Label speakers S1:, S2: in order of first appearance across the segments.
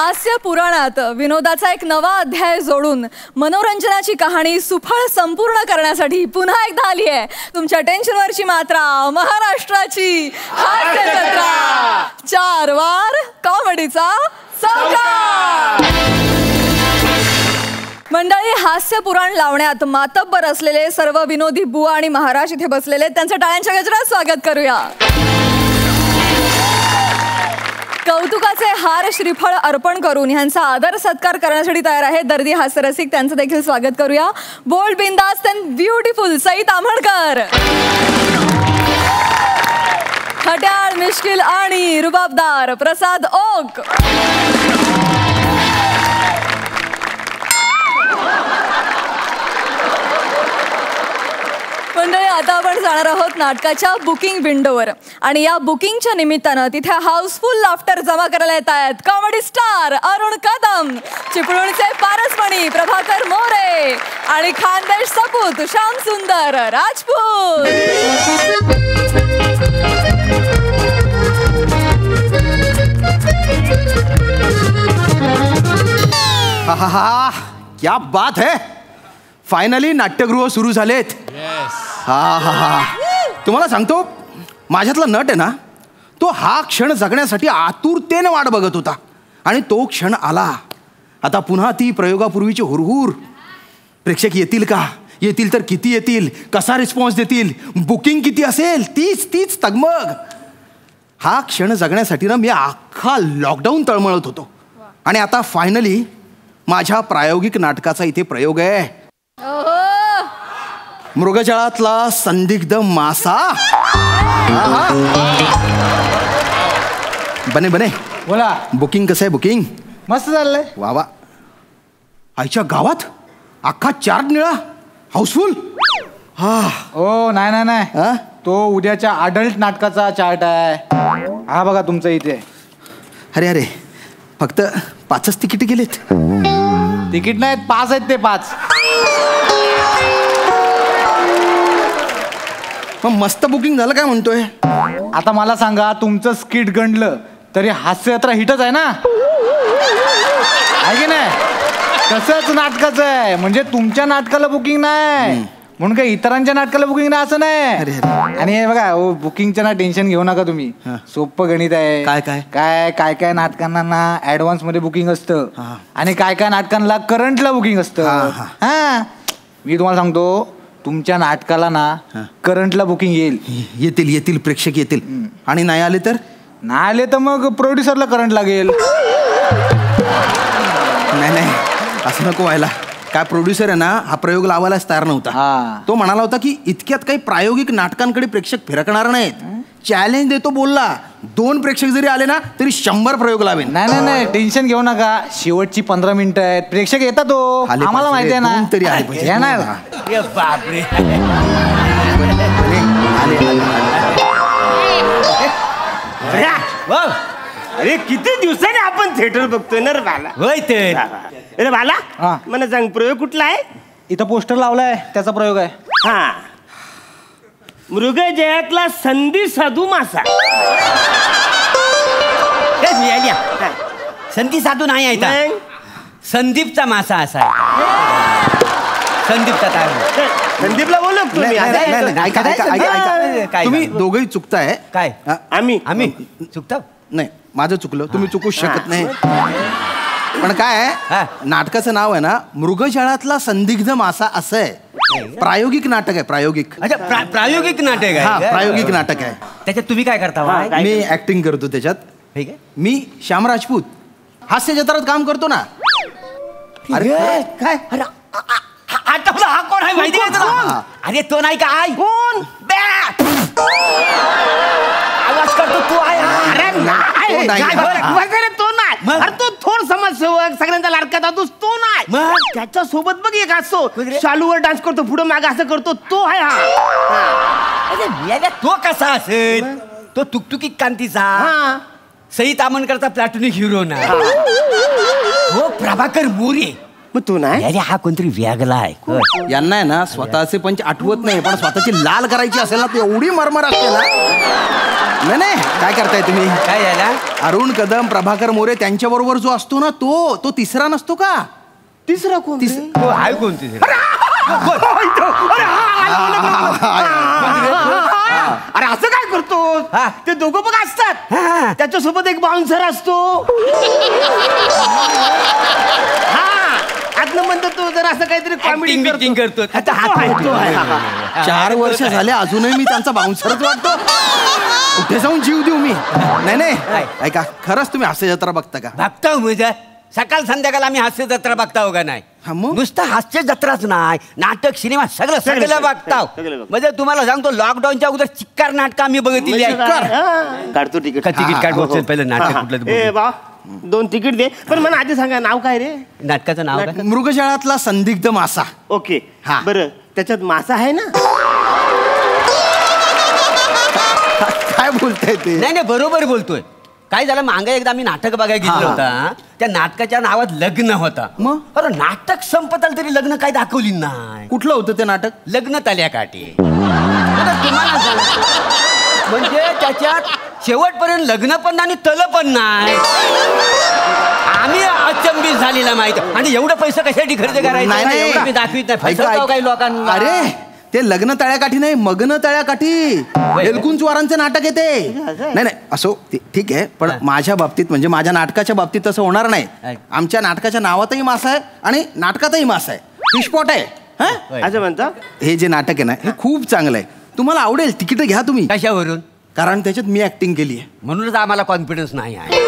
S1: हास्य पुराणात विनोदाचा एक नवा अध्याय जोडून मनोरंजनाची कहाणी सुफळ संपूर्ण करण्यासाठी पुन्हा एकदा आली आहे तुमच्या टेन्शनवरची मात्रा, महाराष्ट्राची हास्य जत्रा. 4 वार कॉमेडीचा चौकार. मंडळी, हास्य पुराण लावण्यात मातब्बर असलेले सर्व विनोदी बुवा आणि महाराज इथे बसलेले, त्यांचं टाळ्यांच्या गजरात स्वागत करूया. कौतुकाचे हार श्रीफळ अर्पण करून ह्यांचा आदर सत्कार करण्यासाठी तयार आहे दर्दी हास्यरसिक, त्यांचं देखील स्वागत करूया. बोल्ड, बिंदास अँड ब्युटिफुल सई ताम्हणकर, खट्याळ, मिश्किल आणि रुबाबदार प्रसाद ओक, मंडळी. आता आपण जाणार आहोत नाटकाच्या बुकिंग विंडोवर आणि या बुकिंगच्या निमित्तानं तिथे हाऊसफुल लाफ्टर जमा करायला येत आहेत कॉमेडी स्टार अरुण कदम, चिपळूणचे पारसमणी प्रभाकर मोरे आणि खानदेश सपूत श्याम सुंदर राजपूत.
S2: हा, क्या बात है. फायनली नाट्यगृह सुरू झालेत. हा, तुम्हाला सांगतो, माझ्यातला नट आहे ना, तो हा क्षण जगण्यासाठी आतुरतेने वाट बघत होता आणि तो क्षण आला. आता पुन्हा ती प्रयोगापूर्वीची हुरहुर. प्रेक्षक येतील का, येतील तर किती येतील, कसा रिस्पॉन्स देतील, बुकिंग किती असेल, तीच तगमग. हा क्षण जगण्यासाठी ना मी अख्खा लॉकडाऊन तळमळत होतो आणि आता फायनली माझ्या प्रायोगिक नाटकाचा इथे प्रयोग आहे. मृगजळातला संदिग्ध मासा. बने
S3: बोला.
S2: बुकिंग कसं आहे? बुकिंग
S3: मस्त चाललंय.
S2: वा. आईच्या गावात अख्खा 4 निळा हाऊसफुल.
S3: ओ नाही, तो उद्याच्या अडल्ट नाटकाचा चार्ट आहे. हा बघा तुमचं इथे.
S2: अरे फक्त 5च तिकीट गेलेत.
S3: तिकीट नाहीत, 5 आहेत ते 5.
S2: मस्त बुकिंग झालं काय म्हणतोय.
S3: आता मला सांगा, तुमचं स्किट गंडलं तरी हास्ययात्रा हिटच आहे ना, आहे की नाही? तसंच नाटकाचं आहे. म्हणजे तुमच्या नाटकाला बुकिंग नाही म्हणून काय इतरांच्या नाटकाला बुकिंग नाही असं नाही. आणि हे बघा, बुकिंगचं ना टेन्शन घेऊ नका तुम्ही. सोपं गणित आहे. काय नाटकांना ना ऍडव्हान्स मध्ये बुकिंग असतं आणि काय नाटकांना करंटला बुकिंग असतं. मी तुम्हाला सांगतो, तुमच्या नाटकाला ना करंटला बुकिंग
S2: येतील प्रेक्षक येतील. आणि नाही आले तर
S3: मग प्रोड्युसरला करंट लागेल.
S2: नाही असं नको व्हायला. काय प्रोड्युसर आहे ना, हा प्रयोग लावायलाच तयार नव्हता. तो म्हणाला होता की इतक्यात काही प्रायोगिक नाटकांकडे प्रेक्षक फिरकणार नाहीत. चॅलेंज देतो बोलला. 2 प्रेक्षक जरी आले ना तरी 100 प्रयोग लावेन.
S3: नाही टेन्शन घेऊ नका. शेवटची 15 मिनिटं आहेत, प्रेक्षक येतात. आम्हाला माहिती आहे ना.
S2: तरी आले पाहिजे.
S4: अरे किती दिवसाने आपण थिएटर बघतोय ना रे बाला.
S3: होय ते
S4: अरे बाला, मला सांग, प्रयोग कुठला आहे?
S3: इथं पोस्टर लावलाय, त्याचा प्रयोग आहे.
S4: हा, मृगजळातला संधी साधू मासा.
S5: संधी साधू नाही आहे, संदीपचा मासा असा आहे. संदीपचा काय?
S4: संदीपला बोललो तुम्ही.
S2: तुम्ही दोघंही चुकताय.
S5: काय? आम्ही चुकता
S2: नाही, माझं चुकलं, तुम्ही चुकू शकत नाही. पण काय आहे, नाटकाचं नाव आहे ना मृगजळातला संदिग्ध मासा असं आहे. प्रायोगिक नाटक आहे. प्रायोगिक
S5: नाटक आहे.
S2: प्रायोगिक नाटक आहे.
S5: त्याच्यात तुम्ही काय करता?
S2: मी ऍक्टिंग करतो त्याच्यात. मी श्याम राजपूत हास्य जत्रात काम करतो ना. अरे काय,
S5: हा कोण आहे माहिती आहे तुला? अरे तो नाही का? कोण आवाज करतो तू आहे?
S4: तो नाही. अरे तो थोर समाजसेवक, सगळ्यांचा लाडका दादूस तो नाही. त्याच्या सोबत बघ एक असो शालूवर डान्स करतो, पुढे मागे असं करतो, तो आहे हा.
S5: तो कसा असेल? तो तुकतुकी कांतीचा, सई ताम्हणकरचा प्लॅटोनिक हिरो ना. हो प्रभाकर मोरे.
S4: मग तू नाही
S5: अरे हा कोणतरी वेगळा आहे.
S2: यांना आहे ना स्वतःचे पंच आठवत नाही, पण स्वतःची लाल करायची असेल ना, एवढी मरमर असते ना. नाही काय करताय तुम्ही?
S5: काय झाला?
S2: अरुण कदम, प्रभाकर मोरे त्यांच्या बरोबर जो असतो ना, तो तिसरा नसतो का?
S4: तिसरा कोण रे?
S5: तो आहे कोणती?
S4: अरे असं काय करतो?
S5: हा.
S4: ते दोघं बघ असतात, त्याच्यासोबत एक बाउन्सर असतो. हा आतनं म्हणतो तो जर असं काहीतरी कॉमेडी
S5: Acting करतो.
S4: आता
S5: हा, तो आहे.
S2: 4 वर्ष झाले अजूनही मी त्यांचा बाउन्सरच वाटतो. कुठे जाऊन जीव देऊ मी? नाही ऐका, खरंच तुम्ही हास्य जत्रा बघता का?
S5: बघताव म्हणजे सकाळ संध्याकाळ आम्ही हास्य जत्रा बघताव का नाही?
S2: हा मग?
S5: नुसतं हास्य जत्राच नाही, नाटक सिनेमा सगळं सगळं बघताव.
S4: सगळं बघताव.
S5: म्हणजे तुम्हाला सांगतो, लॉकडाऊनच्या अगोदर चिक्कार नाटक आम्ही बघितली आहे.
S4: काढतो तिकीट.
S5: का तिकीट काढू? पहिलं नाटक कुठलं ते
S4: ए
S5: बघू.
S4: बा 2 तिकीट दे. पण मला आधी सांगा नाव काय रे?
S5: नाटकाचं नाव काय?
S2: मृगजळातला संदिग्ध मासा.
S4: ओके
S2: हा.
S4: बरं त्याच्यात मासा आहे ना?
S2: काय बोलताय ते?
S5: नाही बरोबर बोलतोय. काय झालं, मागे एकदा आम्ही नाटक बघायला गेलो
S2: हा.
S5: होता. त्या नाटकाच्या नावात लग्न होता.
S2: मग?
S5: अरे नाटक संपत आलं तरी लग्न काय दाखवली नाही.
S2: कुठलं होतं ते नाटक?
S5: लग्न तल्या काठी. आता तुम्हाला सांगतो, म्हणजे त्याच्यात शेवटपर्यंत लग्न पण आणि तल पण नाही. आम्ही अचंबित झालेला माहिती. आणि एवढे पैसे कशासाठी खर्च करायचे?
S2: नाही.
S5: एवढं मी दाखवित नाही.
S2: ऐका,
S5: फसवतो
S2: ऐका.
S5: काही लोकांना.
S2: अरे ते लग्न तळ्याकाठी नाही, मग्न तळ्याकाठी. एलकुंचवारांचं नाटक आहे ते. नाही असो ठीक आहे, पण माझ्या बाबतीत म्हणजे माझ्या नाटकाच्या बाबतीत तसं होणार नाही. आमच्या नाटकाच्या नावातही मासा आहे आणि नाटकातही मासा आहे. फिशपॉट आहे. हा?
S4: असं म्हणता?
S2: हे जे नाटक आहे ना, हे खूप चांगलं आहे. तुम्हाला आवडेल. तिकीट घ्या तुम्ही.
S5: कशावरून?
S2: कारण त्याच्यात मी ऍक्टिंग केली आहे.
S5: म्हणूनच आम्हाला कॉन्फिडन्स नाही आहे.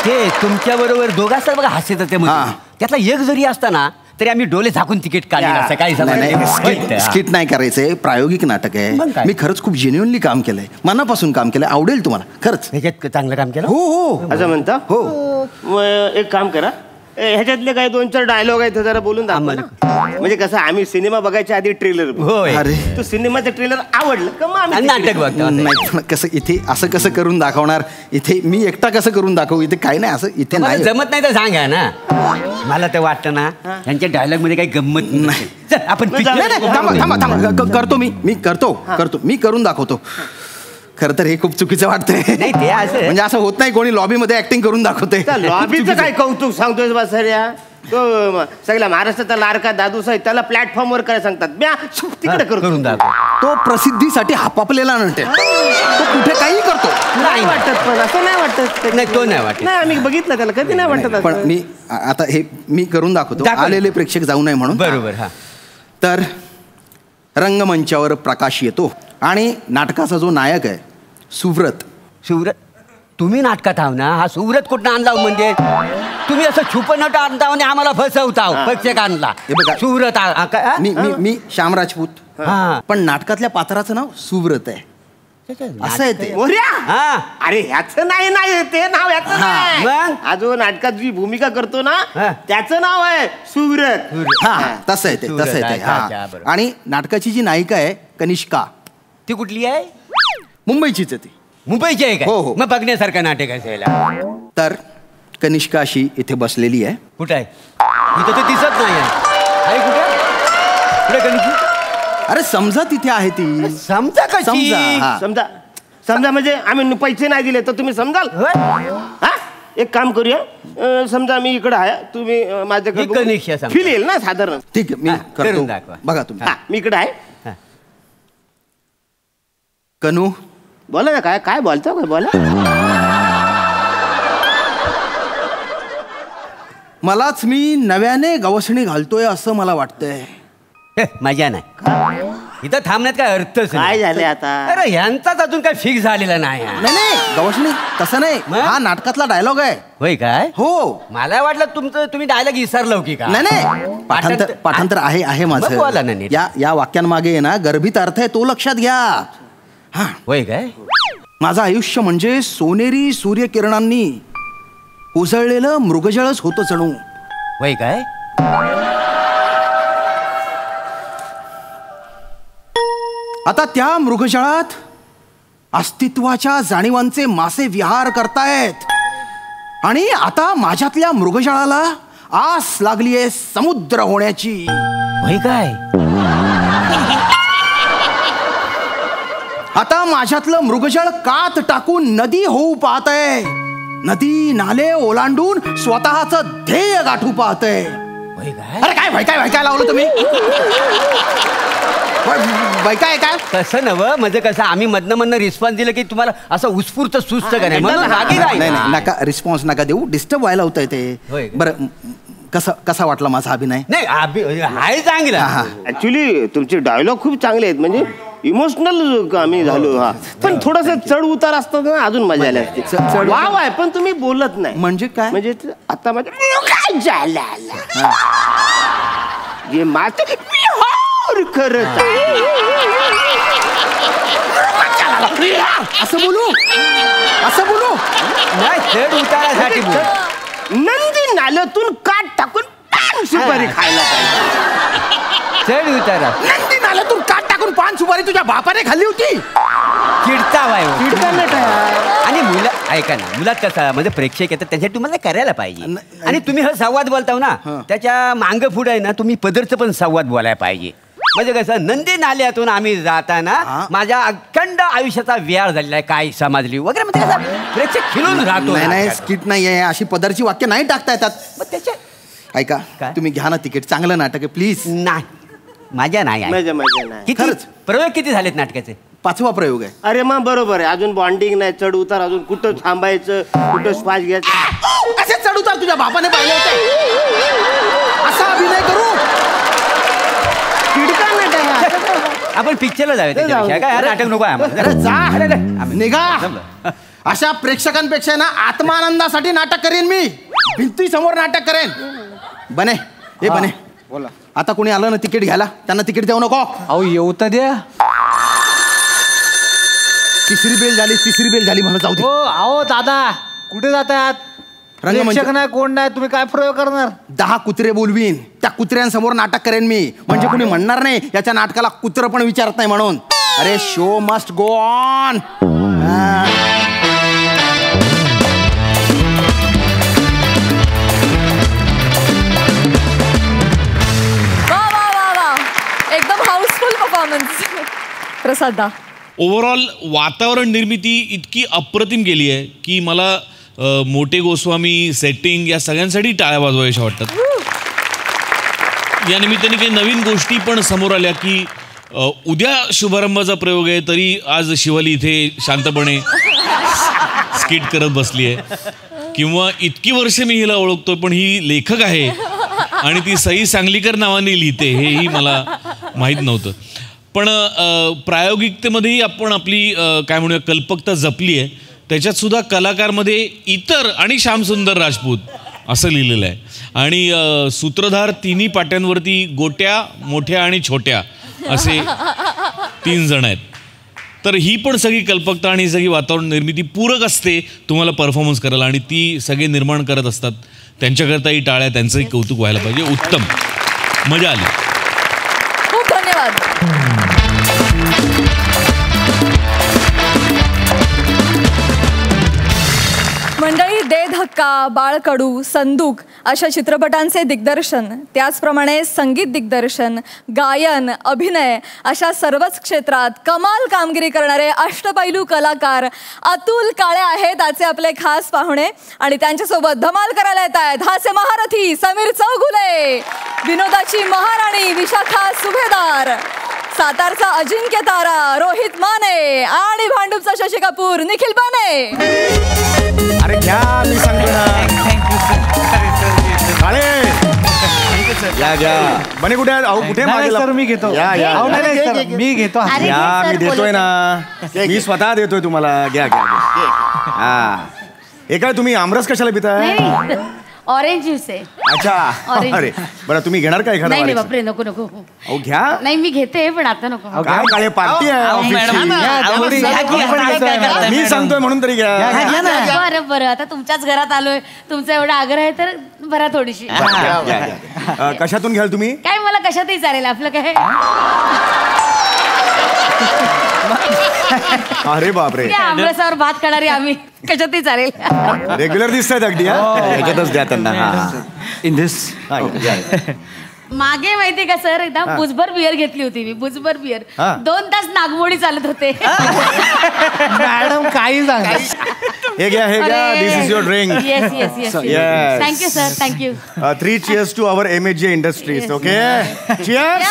S5: ते तुमच्या बरोबर दोघं असतात बघा हास्य
S2: हा.
S5: त्यामध्ये, त्यातला एक जरी असता ना तरी आम्ही डोळे झाकून तिकीट काढले असं काही
S2: स्किट नाही करायचंय. प्रायोगिक नाटक
S5: मग
S2: आहे.
S5: काय?
S2: मी खरंच खूप जेन्युअनली काम केलंय, मनापासून काम केलंय. आवडेल तुम्हाला खरंच.
S5: ह्याच्यात चांगलं काम केलं.
S2: हो
S4: असं म्हणता?
S2: हो.
S4: मग एक काम करा, ह्याच्यातले काही 2-4 डायलॉग आहेत जरा बोलून दाखवा ना. म्हणजे कसं आम्ही सिनेमा बघायच्या आधी ट्रेलर
S5: होय.
S2: अरे
S4: तो सिनेमाचं ट्रेलर आवडलं का मग आम्ही
S5: आणि नाटक
S4: तिकीट
S5: बघतो.
S2: नाही पण कसं इथे असं कसं करून दाखवणार? इथे मी एकटा कसं करून दाखवू? इथे काय नाही, असं इथे
S5: मला
S2: नाही.
S5: जमत नाही तर सांगा ना. मला तर वाटतं ना यांच्या डायलॉग मध्ये काही गंमत नाही. चल, आपण
S4: मग
S5: picture
S4: जाऊ.
S2: नाही, थांबा. करतो मी करून दाखवतो. खरं तर हे खूप चुकीचं वाटतंय.
S5: नाही, ते असं-
S2: म्हणजे असं होत नाही, कोणी लॉबीमध्ये ऍक्टिंग करून दाखवते.
S4: त्या लॉबीचं काय कौतुक सांगतोय बा सर? तो सगळ्या महाराष्ट्राचा लाडका दादू साहेब त्याला प्लॅटफॉर्मवर करायला सांगतात. म्या तिकडे
S5: करून
S4: करतो.
S5: दाखव.
S2: तो प्रसिद्धीसाठी हापापलेला नटे. तो कुठे काही करतो.
S4: नाही वाटत, पण असं नाही वाटत.
S5: नाही, तो नाही वाटत.
S4: नाही आम्ही बघितलं त्याला, कधी नाही वाटत असं.
S2: पण मी आता हे मी करून दाखवतो,
S5: दाखव.
S2: आलेले प्रेक्षक जाऊ नये म्हणून.
S5: बरोबर. हा
S2: तर रंगमंचावर प्रकाश येतो आणि नाटकाचा जो नायक आहे सुव्रत.
S5: सुव्रत, तुम्ही नाटकात आहो ना? हा सुव्रत कुठं आणला म्हणजे? तुम्ही असं छुप नट आणता आणि आम्हाला फसवताव प्रेक्षकांना.
S2: हे बघा.
S5: सुव्रत
S2: मी श्याम राजपूत,
S5: हा.
S2: पण नाटकातल्या पात्राचं नाव सुव्रत आहे. असं आहे ते.
S4: मोरया!
S5: हा.
S4: अरे ह्याचं नाही ते नाव ह्याचं
S2: हा.
S4: नाही.
S5: मग?
S4: हा जो नाटकात जी भूमिका करतो ना
S5: हा.
S4: त्याचं नाव आहे सुव्रत.
S2: हा तसं आहे ते.
S5: सुव्रत,
S2: तसं आहे ते.
S5: अच्छा, अच्छा,
S2: हा.
S5: बरोबर.
S2: आणि नाटकाची जी नायिका आहे कनिष्का,
S5: ती कुठली आहे?
S2: मुंबईचीच आहे ती.
S5: मुंबईची आहे का?
S2: हो, हो.
S5: मग बघण्यासारखं नाटक असेल.
S2: तर कनिष्का अशी इथे बसलेली आहे.
S5: कुठं आहे? इथं तर दिसत नाही आहे. कुठं कुठे कनिष्का?
S2: अरे समजा तिथे आहे ती.
S5: समजा कशी?
S2: समजा, हा.
S4: समजा म्हणजे आम्ही पैसे नाही दिले तर तुम्ही समजाल? हा एक काम करूया, समजा मी इकडे आहे, तुम्ही
S5: ही
S4: माझ्याकडे
S5: कनिष्का समजा.
S4: फील येईल ना साधारण.
S2: ठीक आहे मी
S5: हा,
S2: करतो.
S5: करून दाखवा.
S2: बघा तुम्ही.
S4: हा मी इकडे आहे.
S2: कनू,
S4: बोला ना, काय काय बोलतो काय बोला.
S2: मलाच मी नव्याने गवसणी घालतोय असं मला वाटतंय.
S5: मजा नाही. इथं थांबण्यात काय अर्थच
S4: काय
S5: नाही.
S4: झाले आता?
S5: अरे यांचाच अजून काय फिक्स झालेला नाही आहे.
S2: नाही गवसणी तसं नाही.
S5: मग?
S2: हा नाटकातला डायलॉग आहे.
S5: होय काय?
S2: हो.
S5: मला वाटलं तुम्ही डायलॉग विसरलो की का?
S2: नाही पाठांतर आहे
S5: मग बोला ना
S2: माझं.
S5: नीट.
S2: या वाक्यांमागे आहे ना गर्भित अर्थ आहे, तो लक्षात घ्या. हा,
S5: होय काय?
S2: माझं आयुष्य म्हणजे सोनेरी सूर्यकिरणांनी उजळलेलं मृगजळच होतं जणू.
S5: होय काय?
S2: आता त्या मृगजळात अस्तित्वाच्या जाणीवांचे मासे विहार करतायत. आणि आता माझ्यातल्या मृगजळाला आस लागलीये समुद्र होण्याची.
S5: होय काय?
S2: आता माझ्यातलं मृगजळ कात टाकून नदी होऊ पाहतय. नदी नाले ओलांडून स्वतःच ध्येय गाठू पाहतय.
S5: होय काय?
S2: अरे काय भयकाय लावलं तुम्ही? भयकाय काय?
S5: तसं नवं म्हणजे कसं आम्ही मधनं रिस्पॉन्स दिलं की तुम्हाला असं उत्स्फूर्त सुस्त का नाही म्हणून रागी
S2: नाही
S5: नाही.
S2: नका रिस्पॉन्स नका देऊ. डिस्टर्ब व्हायला होतंय ते.
S5: होय.
S2: बरं कसा वाटला माझा अभिनय?
S5: नाही आहे चांगला.
S4: ऍक्च्युली तुमचे डायलॉग खूप चांगले आहेत, म्हणजे इमोशनल आम्ही झालो. हा पण थोडस चढ उतार असतो ना अजून मजा आली असते. वाव आहे पण तुम्ही बोलत नाही.
S2: म्हणजे काय?
S4: म्हणजे आता माझ्या काय झालं जे माझ खरंच
S2: असं बोलू
S5: नाही चढ उतारासाठी बोल.
S4: नंदी नाल्यातून काट टाकून पान सुपारी खायला पाहिजे.
S5: चढ उतारा
S2: नंदी नाल्यातून काट टाकून पान सुपारी तुझ्या बापाने खाल्ली होती.
S5: चिडता बाय हो.
S4: चिडका नाही काय?
S5: आणि मुलं ऐका ना, मुलात कसं म्हणजे प्रेक्षक येतात त्यांच्यासाठी तुम्हाला करायला पाहिजे. आणि तुम्ही हा संवाद बोलताव ना त्याच्या मांग पुढे आहे ना तुम्ही पदरचं पण संवाद बोलायला पाहिजे. म्हणजे कसं नंदी नाल्यातून आम्ही जाताना माझ्या अखंड आयुष्याचा व्याळ झालेला आहे काय समजली वगैरे म्हणजे कसं प्रेक्षक खिळून राहतो.
S2: नाही स्किट नाहीये अशी पदरची वाक्य नाही टाकता येतात.
S5: मग त्याच्या
S2: ऐका
S5: काय?
S2: तुम्ही घ्या ना तिकीट. चांगलं नाटक आहे प्लीज.
S5: नाही माझ्या नाही आहे.
S4: मजा नाही.
S5: किती
S2: खरंच?
S5: प्रयोग किती झालेत नाटकाचे?
S2: 5वा प्रयोग आहे.
S4: अरे मग बरोबर आहे. अजून बॉन्डिंग नाही, चढ उतार अजून कुठं थांबायचं, कुठं श्वास घ्यायचा.
S2: असे चढ उतार तुझ्या बापाने पाहिले होते. असा अभिनय करू?
S4: चिडका नाही
S5: आपण पिक्चरला जाऊया काय नाटक नको आहे आम्हाला.
S2: अरे जा
S5: अरे, आम्ही-
S2: निघा.
S5: जमलं.
S2: अशा प्रेक्षकांपेक्षा ना आत्मानंदासाठी नाटक करेन मी. भिंती समोर नाटक करेन. बने
S3: बोला.
S2: आता कोणी आलं ना तिकीट घ्यायला त्यांना तिकीट देऊ नको.
S3: अहो येऊ तर द्या.
S2: तिसरी बेल झाली म्हणून जाऊ दे.
S3: हो अहो दादा कुठे जातात?
S2: रंगमंच.
S3: प्रेक्षक नाही कोण नाही तुम्ही काय प्रयोग करणार?
S2: 10 कुत्रे बोलवीन. त्या कुत्र्यांसमोर नाटक करेन मी. म्हणजे कोणी म्हणणार नाही याच्या नाटकाला कुत्र पण विचारत नाही म्हणून. अरे शो मस्ट गो ऑन.
S1: वा एकदम हाऊसफुल परफॉर्मन्स प्रसादा.
S6: ओव्हरऑल वातावरण निर्मिती इतकी अप्रतिम केली आहे की मला मोठे गोस्वामी सेटिंग या सगळ्यांसाठी टाळ्या वाजवायच्या वाटतात. या निमित्ताने काही नवीन गोष्टी पण समोर आल्या की उद्या शुभारंभाचा प्रयोग आहे तरी आज शिवाली इथे शांतपणे स्किट करत बसली आहे. किंवा इतकी वर्ष मी हिला ओळखतो पण ही लेखक आहे आणि ती सई सांगलीकर नावाने लिहिते हेही मला माहीत नव्हतं. पण प्रायोगिकतेमध्येही आपण आपली काय म्हणूया कल्पकता जपली आहे. त्याच्यात सुद्धा कलाकारमध्ये इतर आणि श्यामसुंदर राजपूत असं लिहिलेलं आहे. आणि सूत्रधार तिन्ही पाट्यांवरती गोट्या मोठ्या आणि छोट्या असे 3 जण आहेत. तर ही पण सगळी कल्पकता आणि सगळी वातावरण निर्मिती पूरक असते तुम्हाला परफॉर्मन्स करायला आणि ती सगळे निर्माण करत असतात. त्यांच्याकरताही टाळ्या त्यांचंही कौतुक व्हायला पाहिजे. उत्तम मजा आली.
S1: खूप धन्यवाद. मंडळी दे धक्का, बाळकडू, संदूक अशा चित्रपटांचे दिग्दर्शन, त्याचप्रमाणे संगीत दिग्दर्शन, गायन, अभिनय अशा सर्वच क्षेत्रात कमाल कामगिरी करणारे अष्टपैलू कलाकार अतुल काळे आहेत आजचे आपले खास पाहुणे. आणि त्यांच्यासोबत धमाल करायला येत आहेत हास्य महारथी समीर चौगुले, विनोदाची महाराणी विशाखा सुभेदार, सातारचा अजिंक्य तारा रोहित माने आणि भांडूपचा शशी कपूर निखिल बाने.
S2: अरे घ्या मी सांगतो ना. घ्या बने कुठे आहेत? अहो कुठे मागे
S3: सर मी घेतो. अहो, नाही, सर, मी घेतो.
S2: मी देतोय ना. मी स्वतः देतोय तुम्हाला. घ्या हा. हे काय तुम्ही आमरस कशाला पिताय?
S7: ऑरेंज ज्यूस आहे.
S2: अच्छा
S7: Orange.
S2: अरे बरं तुम्ही घेणार काय
S7: नाही
S2: एखादा?
S7: बापरे नको नको.
S2: अहो घ्या.
S7: नाही मी घेते पण आता नको.
S2: काय काय पार्टी आहे ऑफिसची. मी सांगतोय म्हणून तरी घ्या.
S7: बरं बरं आता तुमच्याच घरात आलोय, तुमचा एवढा आग्रह आहे तर भरा थोडीशी.
S2: घ्या, घ्या. कशातून घ्याल तुम्ही?
S7: काय मला कशातही चालेल आपलं काय.
S2: अरे बापरे,
S7: त्या आमरसावर भात खाणारी आम्ही कशातही चालेल.
S2: रेग्युलर दिसतायत अगदी. याच्यातच द्या त्यांना. In this.
S7: मागे माहिती का सर, एकदा बुजभर बियर घेतली होती मी. बुजभर बियर 2 तास नागमोडी चालत होते.
S3: मॅडम काही सांगा.
S2: हे घ्या, हे घ्या. This is your drink.
S7: Yes yes yes.
S2: Yes.
S7: Thank you sir, thank you.
S2: 3 cheers to our MHJ Industries. Okay. Cheers.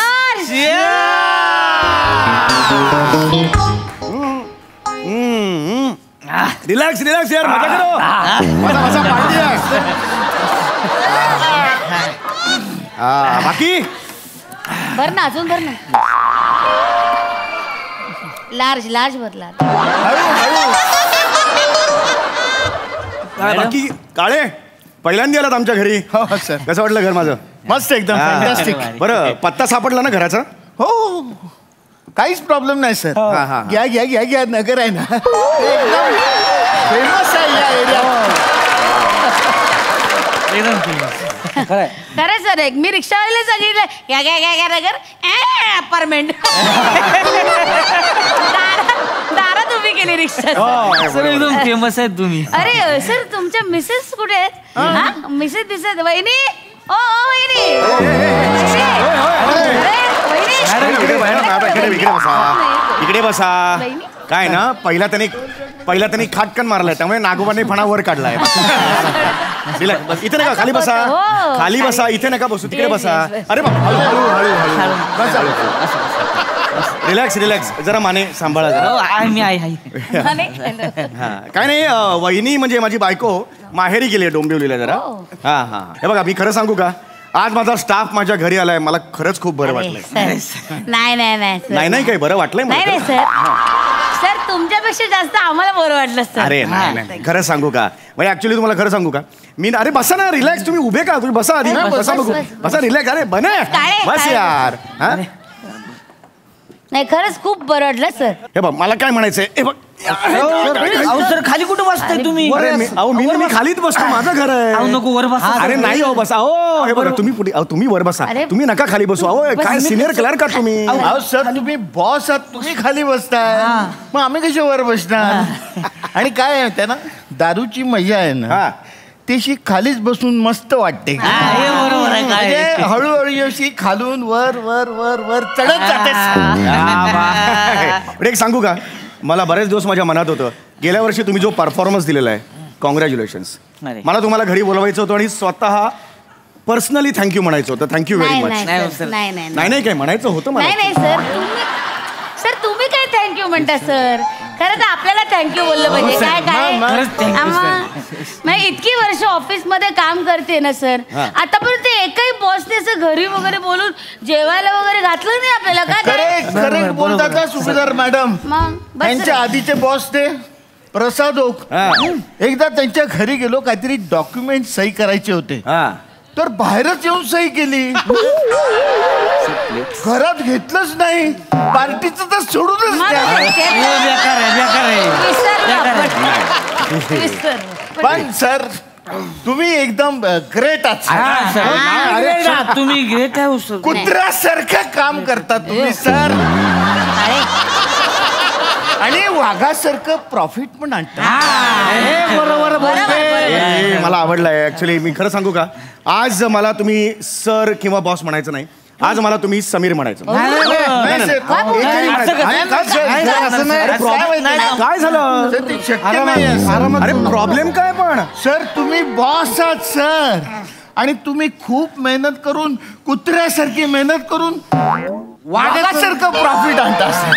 S2: Relax relax यार, मजा करो. बसा बसा, पार्टी आहे. बाकी
S7: भर ना, अजून भर ना. लार्ज लार्ज भर, लार्ज.
S2: बाकी काळे पहिल्यांदा आलात आमच्या घरी.
S8: हो सर.
S2: कसं वाटलं घर माझं?
S8: मस्त, एकदम फॅन्टॅस्टिक.
S2: बरं, पत्ता सापडला ना घराचा?
S8: हो, काहीच प्रॉब्लेम नाही सर.
S2: हा.
S8: घ्या घ्या घ्या घ्या, नगर आहे ना, एकदम फेमस आहे या एरियात.
S7: खरं सर, एक मी रिक्षावाल्याला सांगितलं घ्या घ्या घ्या घ्या नगर अपार्टमेंट. दारात उभी केली रिक्षा.
S5: सर एकदम फेमस आहेत तुम्ही.
S7: अरे सर, तुमच्या मिसेस कुठे आहेत? मिसेस दिसत. वहिनी, ओ वहिनी.
S2: इकडे बसा. काय ना, पहिला त्यांनी खाटकन मारलाय, त्यामुळे नागोबाने फणा वर काढलाय. इथे नका, खाली बसा. खाली बसा, इथे नका बसू, तिकडे बसा. अरे रिलॅक्स रिलॅक्स, जरा माने सांभाळा जरा.
S5: मी आहे.
S2: काय नाही, वहिनी म्हणजे माझी बायको माहेरी गेली आहे डोंबिवलीला जरा. हा. हे बघा, मी खरं सांगू का, आज माझा स्टाफ माझ्या घरी आलाय, मला खरंच खूप बरं वाटलंय.
S7: नाही नाही नाही
S2: नाही नाही, काही बरं वाटलंय
S7: नाही नाही सर. सर, तुमच्यापेक्षा जास्त आम्हाला बरं वाटलं सर.
S2: अरे नाही, खरं सांगू का, म्हणजे ऍक्च्युली तुम्हाला खरं सांगू का, मी अरे बसा ना, रिलॅक्स. तुम्ही उभे का, तुम्ही बसा आधी. बसा बघू, बसा, रिलॅक्स. अरे बने बस यार.
S7: नाही, खरंच खूप बरं वाटलं सर.
S2: हे बघ, मला काय म्हणायचंय, हे बघ.
S5: सर खाली कुठं बसताय तुम्ही?
S2: अरे मी खालीच बसतो, माझं घर आहे.
S5: नको वर बसा.
S2: अरे नाही हो, बसा. हो हे बघा, तुम्ही पुढे, तुम्ही वर बसा. तुम्ही नका खाली बसू. अहो काय सिनियर क्लर्क आहात तुम्ही.
S8: अहो सर, तुम्ही बॉस आहात, तुम्ही खाली बसताय, मग आम्ही कशा वर बसणार? आणि काय आहे त्यानं, दारूची मजा आहे ना, तशी खालीच बसून मस्त वाटते.
S5: बरोबर आहे.
S8: म्हणजे हळूहळू अशी खालून वर वर वर वर चढत जाते.
S2: एक सांगू का, मला बरेच दिवस माझ्या मनात होतं, गेल्या वर्षी तुम्ही जो परफॉर्मन्स दिलेला आहे, कॉंग्रॅच्युलेशन्स. मला तुम्हाला घरी बोलवायचं होतं आणि स्वतः पर्सनली थँक्यू म्हणायचं होतं. Thank you very much. नाही काय म्हणायचं होतं मला.
S7: नाही सर, तुम्ही काय थँक्यू म्हणता सर? खरं तर आपल्याला थँक्यू बोललं पाहिजे. काय इतकी वर्ष ऑफिस मध्ये काम करते ना सर, आतापर्यंत एकही बॉसने असं घरी वगैरे बोलून जेवायला वगैरे घातलं नाही आपल्याला. काय
S8: करेक्ट बोलतात ना सुभेदार मॅडम. त्यांच्या आधीचे बॉस ते प्रसाद ओक, एकदा त्यांच्या घरी गेलो, काहीतरी डॉक्युमेंट सही करायचे होते, तर बाहेरच येऊन सही केली, घरात घेतलंच नाही. पार्टीचं तर सोडूनच. पण सर, तुम्ही एकदम ग्रेट आहात.
S5: तुम्ही ग्रेट आहे.
S8: कुत्र्यासारखं काम करता तुम्ही सर, आणि वाघासारखं प्रॉफिट पण आणता.
S5: बरोबर.
S2: मला आवडलंय. ऍक्च्युली मी खरं सांगू का, आज मला तुम्ही सर किंवा बॉस म्हणायचं नाही, आज मला तुम्ही समीर म्हणायचं. काय झालं? अरे प्रॉब्लेम काय पण
S8: सर, तुम्ही बॉस आहात सर, आणि तुम्ही खूप मेहनत करून, कुत्र्यासारखी मेहनत करून वाघासारखं प्रॉफिट आणता सर.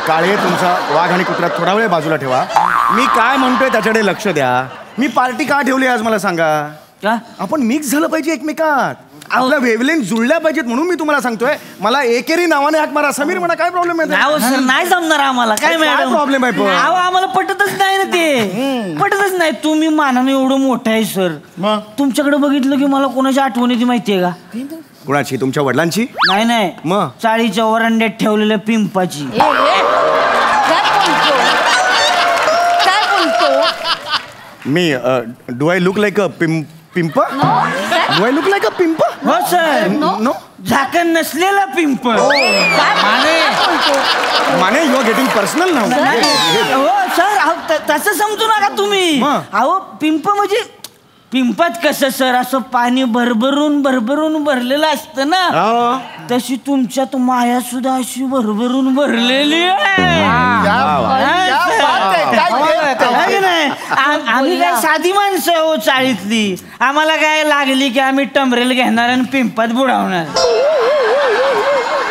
S2: काळे, तुमचा वाघ आणि कुत्रा थोडा वेळ बाजूला ठेवा. मी काय म्हणतोय त्याच्याकडे लक्ष द्या. मी पार्टी का ठेवली आज मला सांगा? आपण मिक्स झालं पाहिजे एकमेकात, आपल्या वेवलेन जुळल्या पाहिजेत, म्हणून मी तुम्हाला सांगतोय. मला एकेरी नावाने हाक मारा, समीर म्हणा, काय प्रॉब्लेम आहे?
S5: सर नाही जमणार आम्हाला. काय मॅडम
S2: प्रॉब्लेम आहे?
S5: आम्हाला पटतच नाही ना, ते पटतच नाही. तुम्ही मानाने एवढं मोठं आहे सर, तुमच्याकडे बघितलं की मला कोणाची आठवण येते माहितीये का?
S2: कुणाची? तुमच्या वडिलांची?
S5: नाही, मग चाळीच्या वरांड्यात ठेवलेल्या पिंपाची.
S2: मी do I look like a pimp? Do I look like a pimp?
S5: हो सर.
S2: नो,
S5: झाकण नसलेला पिंप.
S2: माने you are getting personal now.
S9: हो सर, तसं समजू नका तुम्ही. अहो पिंप म्हणजे पिंपात कसं सर असं पाणी भरभरून भरलेलं असतं ना, तशी तुमच्यात माया सुद्धा अशी भरभरून भरलेली आहे. आम्ही काय साधी माणसं हो चाळीतली. आम्हाला काय लागली की आम्ही टमरेल घेणार आणि पिंपात बुडवणार,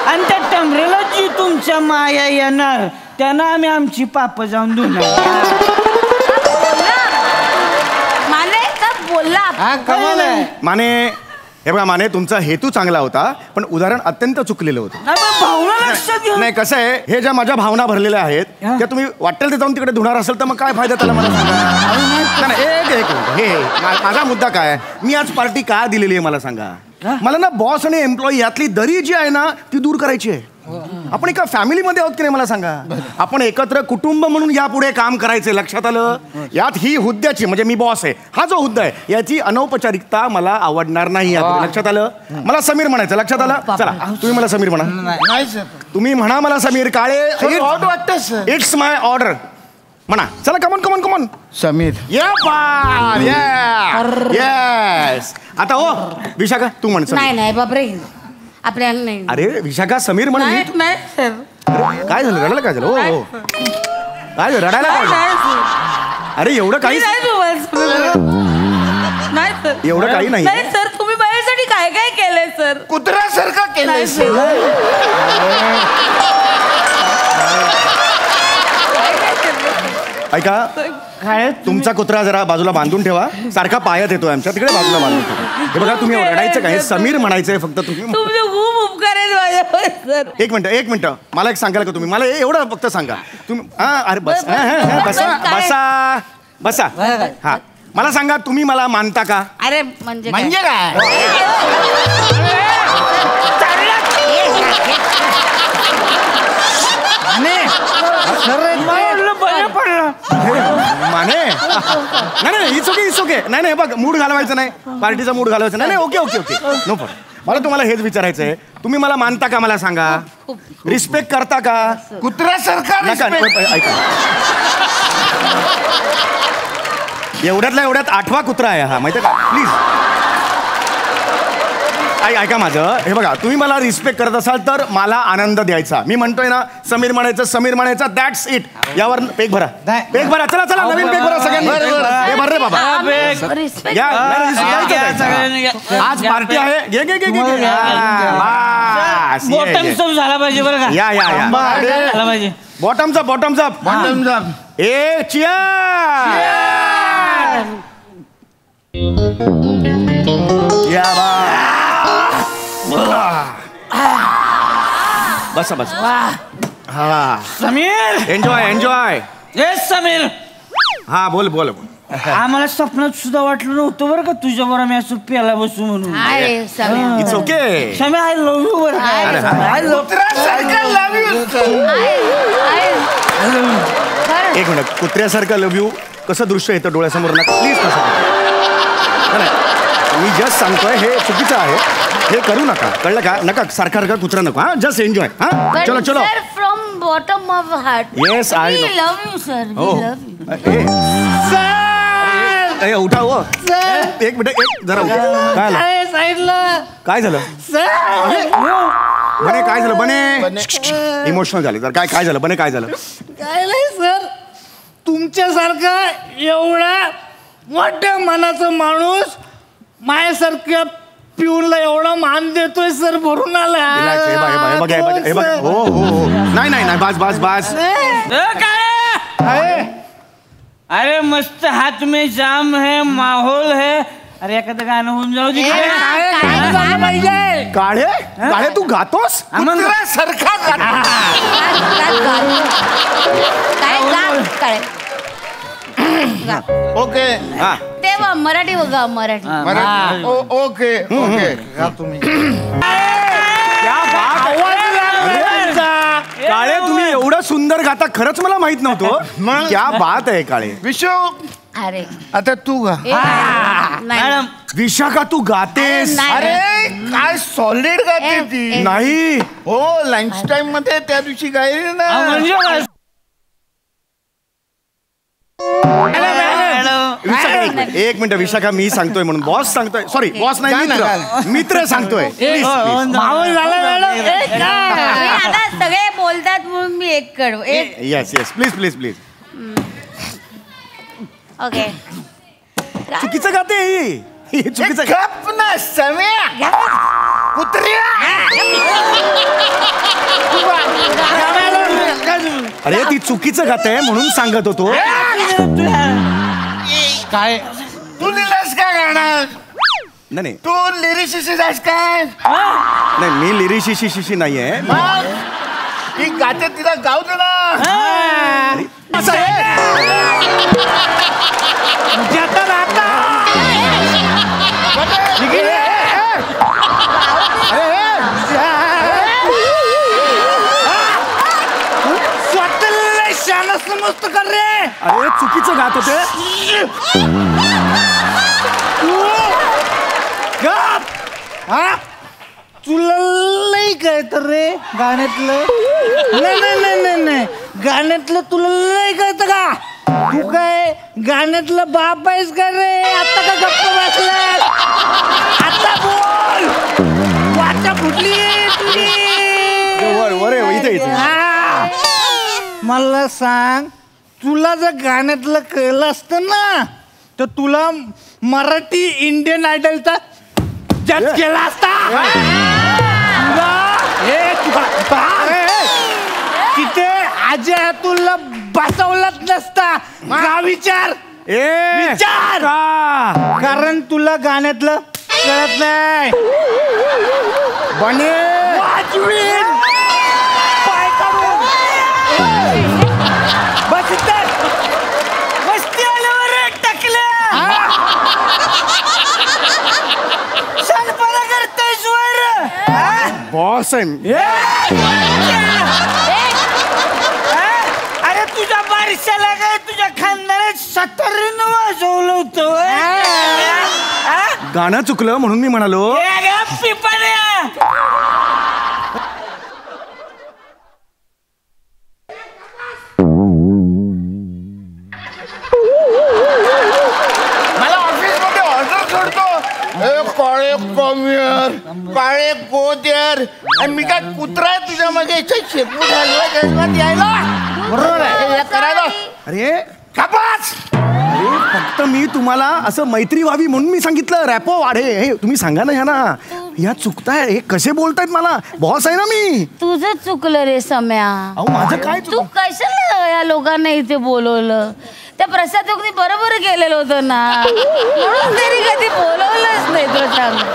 S9: आणि त्या टमरेला जी तुमच्या माया येणार त्यांना आम्ही आमची पाप जाऊन धुणार.
S2: माने हे बघा माने, तुमचा हेतू चांगला होता पण उदाहरण अत्यंत चुकलेलं होतं. नाही कसं आहे, हे ज्या माझ्या भावना भरलेल्या आहेत त्या तुम्ही वाटेल ते जाऊन तिकडे धुणार असेल तर मग काय फायदा त्याला मला सांगा. हे माझा मुद्दा काय, मी आज पार्टी का दिलेली आहे मला सांगा. मला ना बॉस आणि एम्प्लॉई यातली दरी जी आहे ना ती दूर करायची आहे. आपण एका फॅमिलीमध्ये आहोत की नाही मला सांगा. आपण एकत्र कुटुंब म्हणून यापुढे काम करायचे, लक्षात आलं. यात ही हुद्द्याची म्हणजे मी बॉस आहे, हा जो हुद्दा आहे याची अनौपचारिकता मला आवडणार नाही. लक्षात आलं. मला समीर म्हणायचं, लक्षात आलं. चला तुम्ही मला समीर म्हणा.
S8: नाही सर,
S2: तुम्ही म्हणा मला समीर काळे.
S8: ऑड वाटतं सर.
S2: इट्स माय ऑर्डर म्हणा. चला कमन
S8: समीर.
S2: येस. आता हो विशाखा तू म्हण.
S7: नाही बापरे, आपल्याला नाही.
S2: अरे विशाखा समीर म्हण.
S7: नाही सर.
S2: काय झालं, रडायला काय झालं. हो काय झालं, रडायला काय झालं. अरे एवढं काही एवढं काही नाही
S1: सर. तुम्ही माझ्यासाठी काय काय केलंय सर.
S8: कुत्र्यासारखं केलंय सर.
S2: ऐका, तुमचा कुत्रा जरा बाजूला बांधून ठेवा. सारखा पायात येतोय आमच्या, तिकडे बाजूला बांधून ठेवा. हे बघा तुम्ही रडायचं काय, समीर म्हणायचंय फक्त. तुम्ही
S1: खूप उपकार आहेत माझ्यावर सर.
S2: एक मिनिट मला एक सांगाल का तुम्ही. मला एवढं फक्त सांगा तुम्ही. अरे बस बसा. हा मला सांगा, तुम्ही मला मानता का.
S7: अरे म्हणजे
S8: काय
S2: माने नाही इट्स ओके. नाही बघ, मूड घालवायचं नाही, पार्टीचा मूड घालवायचा नाही. Okay no problem. मला तुम्हाला हेच विचारायचं आहे, तुम्ही मला मानता का मला सांगा. रिस्पेक्ट करता का.
S8: कुत्र्यासारखा
S2: ऐका, एवढ्यात 8वा कुत्रा आहे हा, माहिती का. प्लीज ऐका माझं. हे बघा, तुम्ही मला रिस्पेक्ट करत असाल तर मला आनंद द्यायचा. मी म्हणतोय ना समीर म्हणायचं दॅट्स इट. यावर पेक भरा. चला नवीन पेक भरा सगळ्यांनी. भर रे बाबा. आज पार्टी आहे.
S9: झाला पाहिजे बरं का.
S2: झाला पाहिजे. Bottoms up. ए चियर. बस हा
S9: समीर.
S2: एन्जॉय.
S9: येस समीर.
S2: हा बोल.
S9: आम्हाला स्वप्नात सुद्धा वाटलं नव्हतं बरं का तुझ्या बरोबर मी असं प्याला बसू म्हणून.
S2: It's okay.
S9: Sameer I love you बरं.
S2: एक मिनिट, कुत्र्यासारखं लव्ह यू कसं दृश्य येतं डोळ्यासमोर ना प्लीज. मी जस्ट सांगतोय हे चुकीचं आहे, हे करू नका. कळलं का. नका सारखा कुत्रा नको. हा जस्ट एन्जॉय. हा चलो
S7: from bottom of heart.
S2: Yes I
S7: love you sir.
S2: उठा हो. एक मिनिट जरा काय झालं बने. काय झालं बने. इमोशनल झाले तर काय झालं बने. काय झालं.
S9: काय नाही सर, तुमच्यासारखा एवढा मोठ्या मनाचा माणूस माझ्यासारख्या पिऊनला एवढा मान देतोय सर. भरून आला.
S2: हो नाही बस.
S9: अरे मस्त हाथ में जाम है, माहौल है. अरे एखादं गाणं होऊन जाऊ दे.
S2: काळे तू गातोस.
S8: ओके.
S7: तेव्हा मराठी बघा. मराठी.
S8: ओके. तुम्ही
S2: काळे तुम्ही एवढं सुंदर गाता खरंच मला माहित नव्हतं. क्या बात आहे काळे.
S8: विशू
S7: अरे
S8: आता तू गा.
S9: मॅडम
S2: विशाखा तू गातेस.
S8: अरे काय सॉलिड गाते ती.
S2: नाही
S8: हो लंच टाइम मध्ये त्या दिवशी गायली ना.
S9: म्हणजे
S2: एक मिनिट विशाखा मी सांगतोय म्हणून बॉस सांगतोय. सॉरी बॉस नाही मित्र सांगतोय.
S7: आता सगळे बोलतात म्हणून मी एक कडू एक.
S2: Yes yes please please please.
S7: Okay
S2: चुकीचं गाते ही चुकीचं.
S8: गप ना सम्या कुत्र्या.
S2: अरे ती चुकीचं गाते म्हणून सांगत होतो.
S3: काय
S8: तू लिहिलंस काय गाणं.
S2: नाही
S8: तू लिरिसिस्ट आहेस काय.
S2: नाही मी लिरिशिशी नाहीये.
S8: मग ती गाते तिला गाऊ दे ना.
S2: असं
S9: मस्त कर रे.
S2: अरे चुकीचं गात होते.
S9: तुला लई कळतं रे गाण्यातलं. नाही गाण्यातलं तुला लई कळतं का. तू काय गाण्यातलं बाप आहेस का रे. आता का गप्प बसला. आता बोल. वाचा फुटली तुझी. मला सांग तुला जर गाण्यातलं कळलं असतं ना तर तुला मराठी इंडियन आयडलचा जज केला असता. तिथे अजय अतुलला बसवलाच नसता. का विचार विचार. कारण तुला गाण्यातलं कळत नाही. बने पाय काढून बस इथं मस्ती आल्यावर टाकल्या. शानपणा करतोयस वर.
S2: बॉस आहे.
S9: अरे तुझ्या बारशाला काय तुझ्या खानदारात 70 वाजवलं होतं.
S2: गाणं चुकलं म्हणून मी म्हणालो.
S8: मला ऑफिस मध्ये ऑर्डर सोडतो. काळे कॉम्युअर काळे गोदर आणि मी काय कुत्रा आहे तुझ्या मागे शेपू यायला. बरोबर आहे करायला.
S2: अरे
S8: कपास.
S2: अरे फक्त मी तुम्हाला असं मैत्री व्हावी म्हणून मी सांगितलं. रॅपो वाढे हे तुम्ही सांगा ना ह्या या चुकताय. हे कसे बोलतायत मला. बॉस आहे ना मी.
S7: तुझं चुकलं रे सम्या.
S2: अहो माझं काय
S7: तू कशाला या लोकांना इथे बोलवलं. त्या प्रसाद बरोबर गेलेलं होतं ना म्हणून तरी कधी बोलवलंच नाही. तो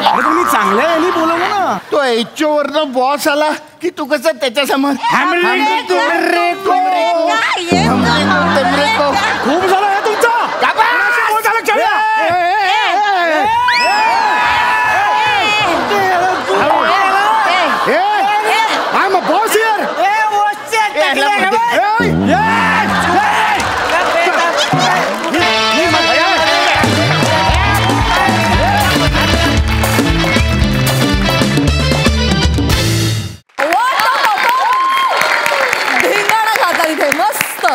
S2: अरे तुम्ही चांगल्या यांनी बोलवलं ना.
S8: तो एचओ वरनं बॉस आला की तू कसं त्याच्यासमोर
S2: खूप झालं हे तुमचं. I'm a boss here.
S1: धिंगाणा घातला तिथे मस्त.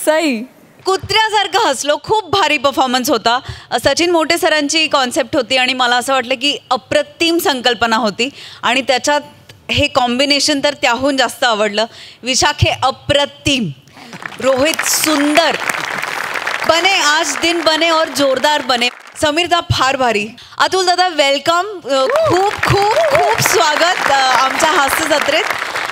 S1: सई
S10: कुत्र्यासारखं हसलो. खूप भारी परफॉर्मन्स होता. सचिन मोटे सरांची कॉन्सेप्ट होती आणि मला असं वाटलं की अप्रतिम संकल्पना होती आणि त्याच्यात हे कॉम्बिनेशन तर त्याहून जास्त आवडलं. विशाखे अप्रतिम. रोहित सुंदर. बने आज दिन बने और जोरदार बने. समीरदा फार भारी. अतुल दादा वेलकम. खूप खूप खूप स्वागत आमच्या हास्य जत्रेत.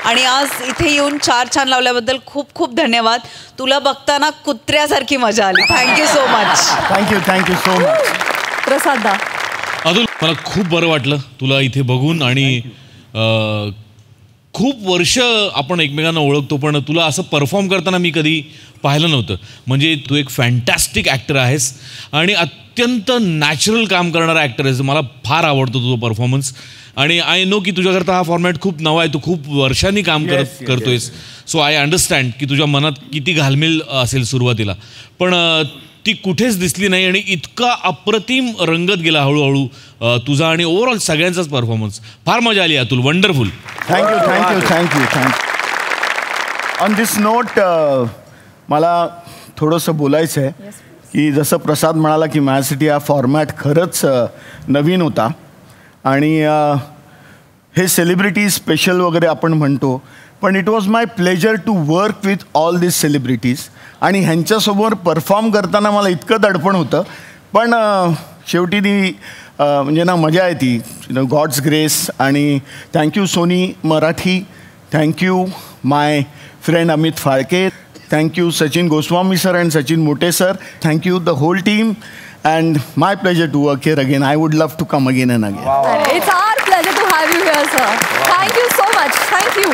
S10: आणि आज इथे येऊन 4 छान लावल्याबद्दल खूप खूप धन्यवाद. तुला बघताना कुत्र्यासारखी मजा आली. Thank you so much.
S8: Thank you so much.
S1: प्रसादा
S6: अतुल मला खूप बरं वाटलं तुला इथे बघून. आणि खूप वर्ष आपण एकमेकांना ओळखतो पण तुला असं परफॉर्म करताना मी कधी पाहिलं नव्हतं. म्हणजे तू एक फॅन्टॅस्टिक ॲक्टर आहेस आणि अत्यंत नॅचरल काम करणारा ॲक्टर आहेस. मला फार आवडतो तुझा परफॉर्मन्स. आणि आय नो की तुझ्याकरता हा फॉर्मॅट खूप नवा आहे. तू खूप वर्षांनी काम करतोयस. सो आय अंडरस्टँड की तुझ्या मनात किती घालमेल असेल सुरुवातीला. पण ती कुठेच दिसली नाही आणि इतका अप्रतिम रंगत गेला हळूहळू तुझा आणि ओव्हरऑल सगळ्यांचाच परफॉर्मन्स. फार मजा आली Atul, wonderful.
S8: Thank you. On this note मला थोडंसं बोलायचं आहे की जसं प्रसाद म्हणाला की माझ्यासाठी हा फॉर्मॅट खरंच नवीन होता आणि हे सेलिब्रिटीज स्पेशल वगैरे आपण म्हणतो, पण it was my pleasure to work with all these celebrities आणि ह्यांच्यासमोर परफॉर्म करताना मला इतकं दडपण होतं, पण शेवटी ती म्हणजे ना मजा येते, गॉड्स ग्रेस. आणि thank you Sony Marathi, thank you my friend Amit Phalke, thank you Sachin Goswami sir and Sachin Mote sir, thank you the whole team and my pleasure to work here again. I would love to come again and again.
S1: It's our pleasure to have you here sir. Thank you so much. Thank you.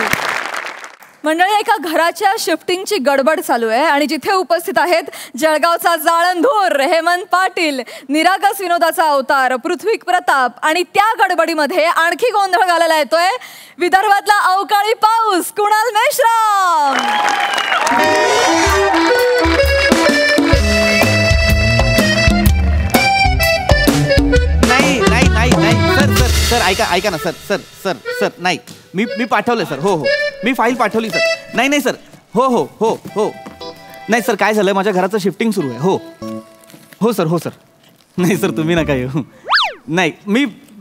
S1: मंडळी, एका घराच्या शिफ्टिंगची गडबड चालू आहे आणि जिथे उपस्थित आहेत जळगावचा जाळंधूर हेमंत पाटील, निरागस विनोदाचा अवतार पृथ्वी प्रताप, आणि त्या गडबडीमध्ये आणखी गोंधळ घालायला येतोय विदर्भातला अवकाळी पाऊस कुणाल मेश्राम.
S11: सर ऐका ना सर नाही मी पाठवलं सर. हो मी फाईल पाठवली सर. नाही सर. हो नाही सर, काय झालं माझ्या घराचं शिफ्टिंग सुरू आहे. हो सर. नाही सर तुम्ही नका येऊ. नाही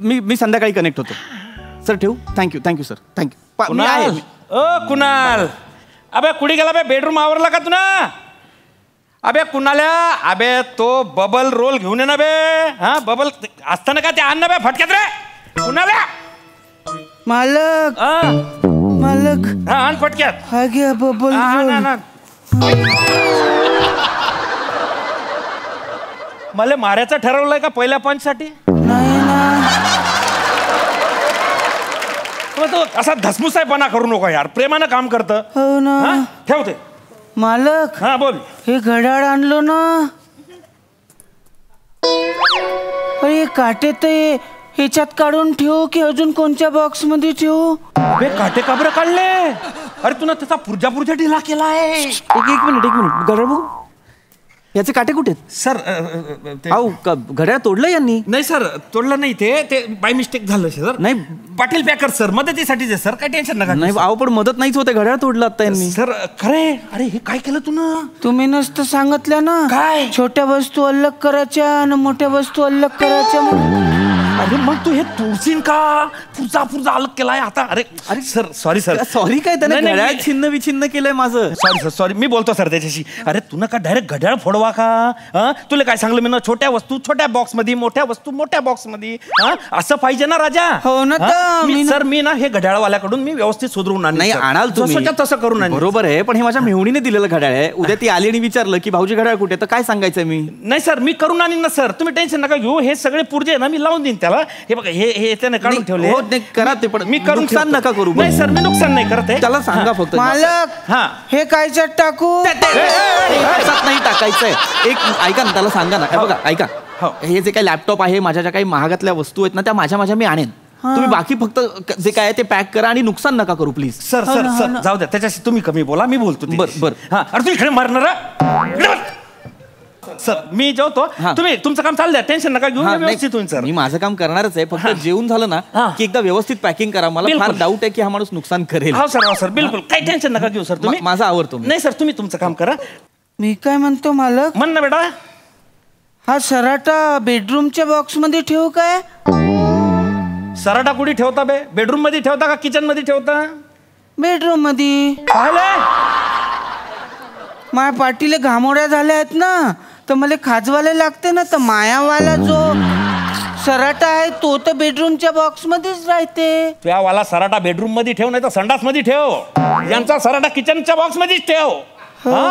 S11: मी संध्याकाळी कनेक्ट होतो सर. ठेवू. Thank you sir. थँक्यू.
S12: कुणाल, अबे कुठे गेला बे? बेडरूम आवरला का तुला? अबे कुणाल्या, अबे तो बबल रोल घेऊन ये ना बे. हा बबल असताना का ते आण ना बे फटक्यात रे. कुणाल्या
S9: मालक
S12: हा आण फटक्यात.
S9: हा घ्या बबल रोल.
S12: मला मारायचं ठरवलंय का पहिल्या पंचसाठी?
S9: नाही ना.
S12: तो असा धसमुसायपणा करू नको यार, प्रेमानं काम करतं.
S9: हो ना.
S12: ठेवते
S9: मालक.
S12: हा बोल.
S9: हे घड्याळ आणलो ना, अरे काटे ते ह्याच्यात काढून ठेवू की अजून कोणत्या बॉक्स मध्ये ठेवू?
S12: अबे काटे का बरं काढले? अरे तुला त्याचा पुरजा ढिला केला आहे.
S11: एक मिनिट घड्याळ बघू. याचे काटे कुठे
S12: सर?
S11: घड्याळ तोडलं यांनी?
S12: नाही सर, तोडलं नाही, ते बाय मिस्टेक झालं सर.
S11: नाही
S12: पाटील पॅकर सर मदतीसाठीच आहे सर, काय टेन्शन नका.
S11: नाही पण मदत नाहीच होते, घड्याळ तोडलं आता यांनी.
S12: सर खरे. अरे हे काय केलं तू ना?
S9: तुम्ही नसतं सांगितलं ना
S12: काय
S9: छोट्या वस्तू अलग करायच्या आणि मोठ्या वस्तू अलग करायच्या.
S12: अरे मग तू हे तोडशील का? पुरजा अलग केलाय आता. अरे सर सॉरी सर.
S11: सॉरी काय? त्याने घड्याळ छिन्न विछिन्न केलंय माझं.
S12: सॉरी मी बोलतो सर त्याच्याशी. अरे तुला का डायरेक्ट घड्याळ फोडवा का? तुला काय सांगलं मी ना, छोट्या वस्तू छोट्या बॉक्स मध्ये, मोठ्या वस्तू मोठ्या बॉक्स मध्ये. असं पाहिजे ना राजा?
S9: हो ना.
S12: सर मी ना हे घड्याळवाल्याकडून मी व्यवस्थित सुधरवून आणलं.
S11: नाही आणाल तुम्ही,
S12: तसं करून आणलं.
S11: बरोबर आहे, पण हे माझ्या मेहुणीने दिलेलं घड्याळ आहे. उद्या ती आली आणि विचारलं की भाऊजी घड्याळ कुठे, तर काय सांगायचं मी?
S12: नाही सर मी करून आणीन ना सर, तुम्ही टेन्शन नका घेऊ. हे सगळे पुर्जे आहे ना मी लावून देईन त्याला. हे बघा हे त्याने काढून ठेवले.
S11: हो करा ते, पण
S12: मी करून
S11: नुकसान नका करू.
S12: नाही सर मी नुकसान नाही करत आहे.
S11: त्याला सांगा फक्त.
S9: मालक
S12: हा
S9: हे कायच्यात टाकू?
S11: नाही टाकायचंय. एक ऐका ना, त्याला सांगा ना. बघा ऐका, हे जे काही लॅपटॉप आहे, माझ्या ज्या काही महागातल्या वस्तू आहेत ना, त्या माझ्या मी आणेन. तुम्ही बाकी फक्त जे काय ते पॅक करा आणि नुकसान नका करू प्लीज.
S12: सर जाऊ द्या, त्याच्याशी तुम्ही कमी बोला, मी बोलतो.
S11: बरं.
S12: हा अरे तू इकडे मारणार सर. मी जेवतो, तुम्ही तुमचं काम चालू द्या, टेन्शन नका घेऊ. व्यवस्थित होईल सर.
S11: मी माझं काम करणारच आहे, फक्त जेवून झालं ना की एकदा व्यवस्थित पॅकिंग करा. मला फार डाऊट आहे की हा माणूस नुकसान करेल.
S12: हो सर बिलकुल काही टेन्शन नका घेऊ सर. तुम्ही
S11: माझा आवडतो.
S12: नाही सर तुम्ही तुमचं काम करा.
S9: मी काय म्हणतो मालक,
S12: म्हण ना बेटा.
S9: हा सराटा बेडरूमच्या बॉक्स मध्ये ठेवू काय?
S12: सराटा कुठे ठेवता बे? बेडरूम मध्ये ठेवता का किचन मध्ये ठेवता?
S9: बेडरूम मध्ये. माझ्या पाटीले घामोड्या झाल्या आहेत ना, तर मला खाजवायला लागते ना, तर मायावाला जो सराटा आहे तो तर बेडरूमच्या बॉक्स मध्येच राहते.
S12: तुझ्यावाला सराटा बेडरूम मध्ये ठेव, नाही तर संडास मध्ये ठेव. यांचा सराटा किचनच्या बॉक्स मध्येच ठेव.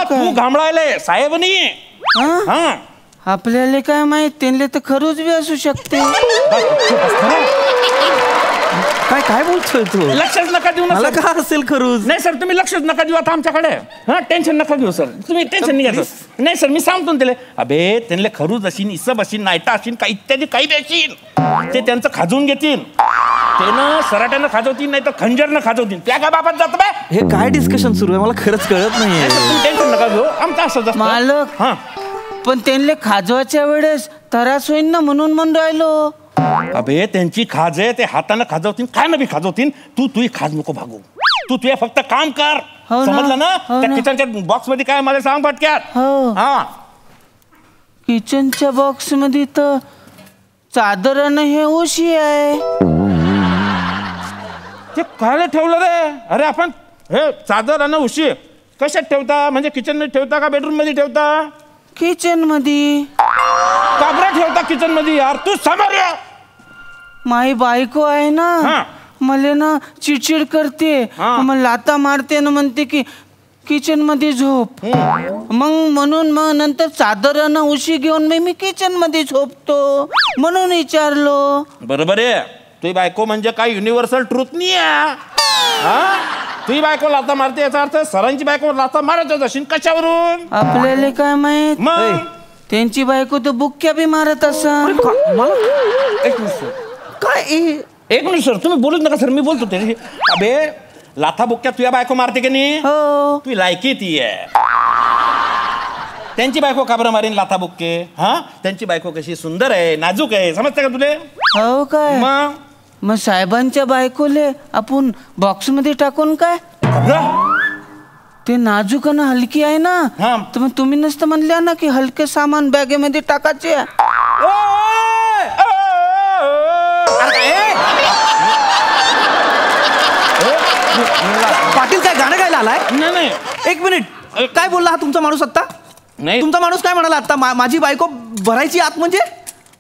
S12: तू घामळायले साहेबनी.
S9: आपल्याला काय माहित, त्यांना तर खरूच बी असू शकते.
S11: काय बोलतोय तू?
S12: लक्षच नका देऊ ना.
S11: का असेल खरूच?
S12: नाही सर तुम्ही लक्षच नका देऊ आता आमच्याकडे. टेन्शन नका घेऊ सर, तुम्ही टेन्शन नाही घ्यायचं. नाही सर मी सांगतो ना त्याला, अबे त्यांना खरूच असीन, इसब असीन, नायटा असीन, काही इत्यादी काही द्यायची ते त्यांचं खाजवून घेतील. ते ना सराट्यानं खाजवतील, नाही तर खंजरनं खाजवतील. त्या काय बापात जात बे?
S11: हे काय डिस्कशन सुरू आहे मला खरंच कळत नाहीये.
S12: टेन्शन नका घेऊ, आमचं असं
S9: मालक. पण त्यांना खाजवाच्या वेळेस त्रास होईन ना म्हणून राहिलो.
S12: अबे त्यांची खाज आहे, ते हाताने खाजवतील, काय ना बी खाजवतील. तू खाज नको भागू. तू काम कर.
S9: हो ना.
S12: समजलं ना?
S9: हो
S12: त्या
S9: ना.
S12: किचनच्या बॉक्स मध्ये काय मला सांग पटक्यात.
S9: हो.
S12: हा
S9: किचनच्या बॉक्स मध्ये तर चादरानं हे उशी आहे.
S12: ते काय ठेवलं रे? अरे आपण हे चादर आणि उशी कशात ठेवता? म्हणजे किचन मध्ये ठेवता का बेडरूम मध्ये ठेवता?
S9: किचन मध्ये.
S12: काबरा ठेवता किचन मध्ये यार, तू समोर ये.
S9: माई बायको आहे ना, मला ना चिडचिड करते, मग लाता मारते ना, म्हणते की किचन मध्ये झोप. म्हणून नंतर चादरानं उशी घेऊन मी किचन मध्ये झोपतो म्हणून विचारलो.
S12: बरोबर आहे. तुझी बायको म्हणजे काय युनिव्हर्सल ट्रूथ नाही आहे. तुझी बायको लाता मारते याचा अर्थ सरांची बायको लाता मारतच असेल. कशावरून?
S9: आपल्याला काय माहित.
S12: मग
S9: त्यांची बायको तर बुक्क्या बी मारत असेल.
S12: काय एक मिनिट सर, तुम्ही बोलूच नका सर, मी बोलतो त्याच्याशी. अबे लाथा बुक्क्या तुझ्या बायको मारते की नाही?
S9: हो.
S12: तुझी लायकी ती आहे. त्यांची बायको का बरं मारीन लाथा बुक्के? त्यांची बायको कशी सुंदर आहे, नाजूक आहे, समजतं का तुले?
S9: हो काय? मग साहेबांच्या बायकोले आपण बॉक्स मध्ये टाकून काय? ते नाजूक आणि हलकी आहे ना, तर मग तुम्ही नसतं म्हणल्या ना की हलके सामान बॅगेमध्ये टाकायचे.
S11: पाटील काय गाणं गायला आलाय?
S12: नाही.
S11: एक मिनिट, काय बोलला हा तुमचा माणूस आता?
S12: नाही,
S11: तुमचा माणूस काय म्हणाला आता? माझी बायको भरायची आत म्हणजे?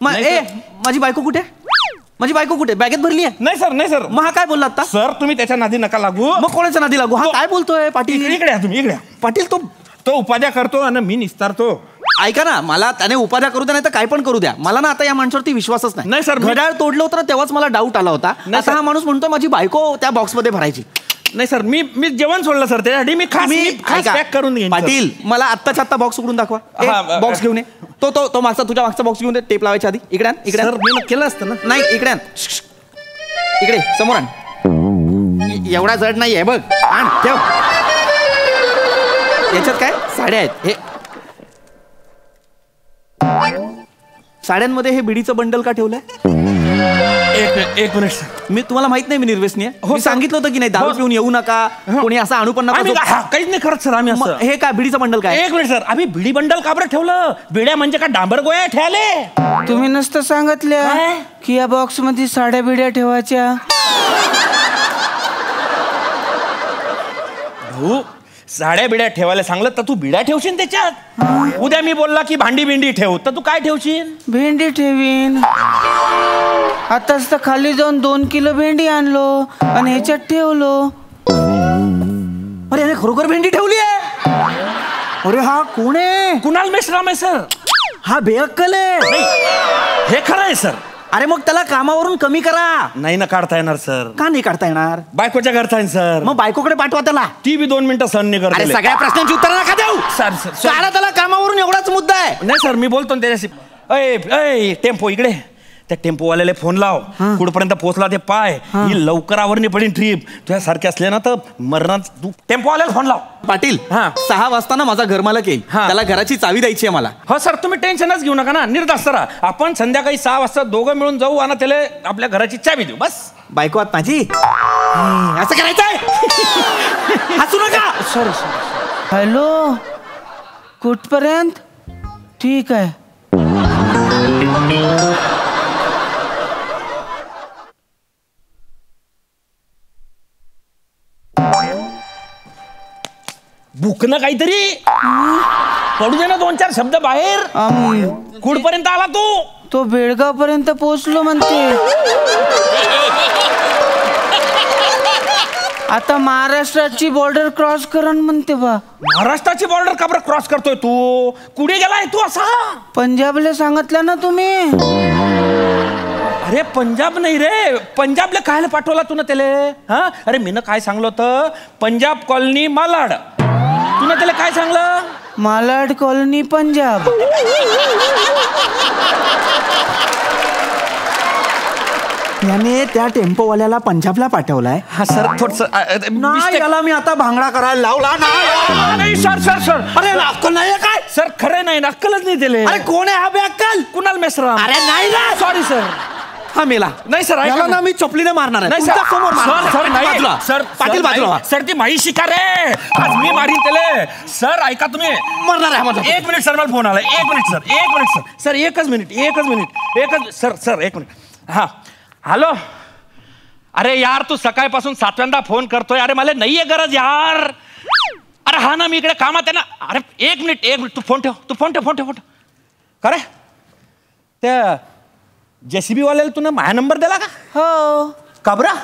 S11: माझी बायको कुठे? माझी बायको कुठे? बॅगेत भरली आहे?
S12: नाही सर.
S11: मग हा काय बोलला आता?
S12: सर तुम्ही त्याच्या नादी नका लागू.
S11: मग कोणाच्या नादी लागू? हा काय बोलतोय पाटील?
S12: इकडे या तुम्ही, इकडे.
S11: पाटील
S12: तो उपाध्या करतो आणि मी निस्तारतो.
S11: ऐका ना, मला त्याने उपाध्या करू द्या नाही तर काय पण करू द्या, मला ना आता या माणसावरती विश्वासच नाही.
S12: नाही सर,
S11: घड्याळ तोडलं होतं तेव्हाच मला डाऊट आला होता. आता हा माणूस म्हणतो माझी बायको त्या बॉक्स मध्ये भरायची.
S12: नाही सर, मी जेवण सोडलं सर, त्यासाठी मी खास पॅक करून घेईन.
S11: पाटील मला आत्ताच्या आत्ता बॉक्स उघडून दाखवा. बॉक्स घेऊन ये. तो मागचा, तुझ्या मागचा बॉक्स घेऊन दे, टेप लावायच्या आधी. इकडे
S12: सर, मी केलं असतं ना.
S11: नाही, इकडे इकडे समोर आण. एवढा जड नाही आहे बघ. आण, ठेव. याच्यात काय साड्या आहेत. हे साड्यांमध्ये हे बिडीचं बंडल का ठेवलंय?
S12: एक मिनिट सर,
S11: मी तुम्हाला माहित नाही मी निर्व्यसनी आहे. मी सांगितलं होतं की नाही दारू पिऊन येऊ नका, कोणी असं आणू पण नका.
S12: काहीच नाही करत सर आम्ही असं.
S11: हे काय बिडीचं बंडल काय?
S12: एक मिनिट सर, आम्ही बिडी बंडल का बरं ठेवलं? बिड्या म्हणजे का डांबर गोळ्या ठेवले?
S9: तुम्ही नसतं सांगितल्या की या बॉक्स मध्ये साड्या बिड्या ठेवायच्या.
S12: साड्या बिड्या ठेवायला सांगलं तर तू बिड्या ठेवशील त्याच्यात. उद्या मी बोलला की भांडी बिंडी ठेव तर तू काय ठेवशील?
S9: भेंडी ठेवीन. आताच तर खाली जाऊन 2 किलो भेंडी आणलो आणि ह्याच्यात ठेवलो.
S11: अरे याने खरोखर भेंडी ठेवली आहे. अरे हा कोण आहे?
S12: कुणाल मेश्राम आहे सर.
S11: हा बेअक्कल आहे.
S12: हे खरं आहे सर.
S11: अरे मग त्याला कामावरून कमी करा.
S12: नाही ना काढता येणार सर.
S11: का नाही काढता येणार?
S12: बायकोच्या घरचा आहे सर.
S11: मग बायकोकडे पाठवा त्याला.
S12: ती बी 2 मिनिटं सहन नाही करत.
S11: अरे सगळ्या प्रश्नांची उत्तर नका देऊ
S12: सर.
S11: काढा त्याला कामावरून, एवढाच मुद्दा आहे.
S12: नाही सर, मी बोलतो त्याच्याशी. अय टेम्पो इकडे. त्या टेम्पोवाल्याला फोन लाव, कुठपर्यंत पोहोचला ते पाय. ही लवकर आवरणी पडेल ट्रीप. तुझ्यासारखे असले ना तर मरणात. तू टेम्पोवाल्याला फोन लाव.
S11: पाटील 6 वाजता ना माझा घरमालक येईल, त्याला घराची चावी द्यायची आहे मला.
S12: हो सर, तुम्ही टेन्शनच घेऊ नका ना, निर्धास्त राहा. आपण संध्याकाळी 6 वाजता दोघं मिळून जाऊ आणि त्याला आपल्या घराची चावी देऊ. बस.
S11: बायको आत माझी असं करायचंय. हसू नका.
S9: सॉरी. हॅलो, कुठपर्यंत? ठीक आहे.
S12: भुकणं काहीतरी पडू दे ना, 2-4 शब्द बाहेर. कुठपर्यंत आला तू?
S9: तो बेळगाव पर्यंत पोहोचलो म्हणते. आता महाराष्ट्राची बॉर्डर क्रॉस करण म्हणते बा.
S12: महाराष्ट्राची बॉर्डर का बरं क्रॉस करतोय तू? कुठे गेलाय तू असा?
S9: पंजाबला सांगितलं ना तुम्ही.
S12: अरे पंजाब नाही रे, पंजाबला कायला पाठवला तू ना त्याला? अरे मी काय सांगलो होतं, पंजाब कॉलनी मालाड. तू ना त्याला काय सांगलं?
S9: मालाड कॉलनी पंजाब.
S11: याने त्या टेम्पोवाल्याला पंजाबला पाठवलाय.
S12: हा सर, थोडस
S11: याला मी आता भांगडा करायला लावला.
S12: नाही सर.
S11: अरे अक्कल नाही काय?
S12: सर खरं नाही अक्कलच नाही दिले.
S11: अरे कोण आहे हा बेअक्कल?
S12: कुणाल मेश्राम.
S11: अरे नाही ना,
S12: सॉरी सर.
S11: हा मेला.
S12: नाही सर,
S11: याला ना मी चपलीने मारणार आहे.
S12: नाही
S11: तुमच्या समोर मारणार.
S12: सर नाही
S11: बाजूला.
S12: सर,
S11: पाटील बाजूला.
S12: सर ती माई शिकार आहे. आज मी मारीन त्याले. सर ऐका तुम्ही.
S11: मरणार आहे माझा.
S12: एक मिनिट सर, मला फोन आला. एक मिनिट सर. सर एकच मिनिट. सर एक मिनिट. हा हॅलो. अरे यार तू सकाळपासून 7व्यांदा फोन करतोय. अरे मला नाहीये गरज यार. अरे हा ना, मी इकडे कामात आहे ना. अरे एक मिनिट तू फोन ठेव. का रे त्या JCB वाल्याला तू माझा नंबर दिला का?
S9: हो.
S12: का बरं?